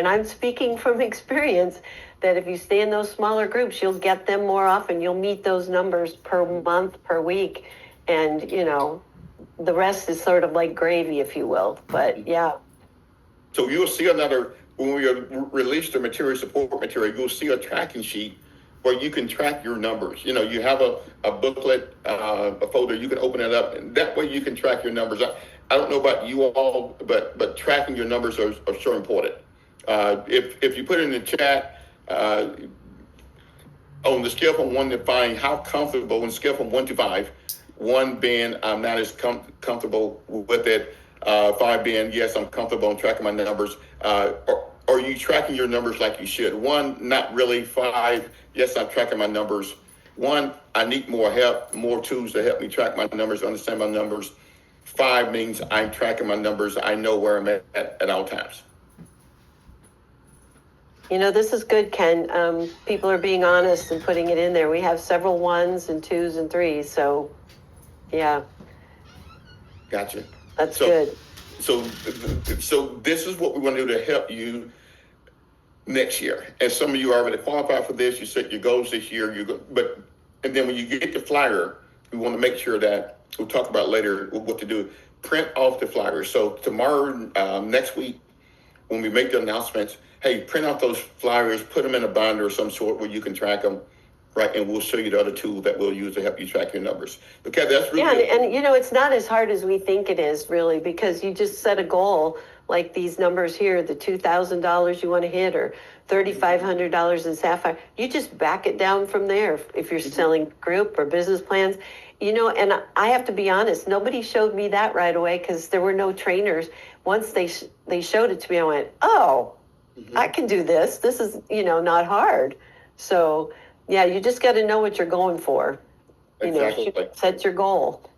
And I'm speaking from experience that if you stay in those smaller groups, you'll get them more often. You'll meet those numbers per month, per week. And, the rest is sort of like gravy, if you will. But yeah. So you'll see when we release the material support material, you'll see a tracking sheet where you can track your numbers. You have a booklet, a folder, you can open it up, and that way you can track your numbers. I don't know about you all, but tracking your numbers are so important. If you put it in the chat, on the scale from 1 to 5, how comfortable, on the scale from 1 to 5, 1 being I'm not as comfortable with it, 5 being yes, I'm comfortable in tracking my numbers. Are you tracking your numbers like you should? 1, not really. 5, yes, I'm tracking my numbers. 1, I need more help, more tools to help me track my numbers, understand my numbers. 5 means I'm tracking my numbers. I know where I'm at all times. This is good, Ken. People are being honest and putting it in there. We have several 1s and 2s and 3s. So, yeah. Gotcha. That's good. So this is what we want to do to help you next year. And some of you already qualified for this. You set your goals this year. And then when you get the flyer, we want to make sure that we'll talk about later what to do. Print off the flyer. So tomorrow, next week, when we make the announcements, hey, print out those flyers, put them in a binder of some sort where you can track them, right? And we'll show you the other tool that we'll use to help you track your numbers. Because that's really and it's not as hard as we think it is, really, because you just set a goal like these numbers here, the $2,000 you want to hit or $3,500 in Sapphire. You just back it down from there if you're selling group or business plans. And I have to be honest, nobody showed me that right away because there were no trainers. Once they showed it to me, I went, oh, I can do this. This is, not hard. So, yeah, you just got to know what you're going for. Exactly. Set your goal.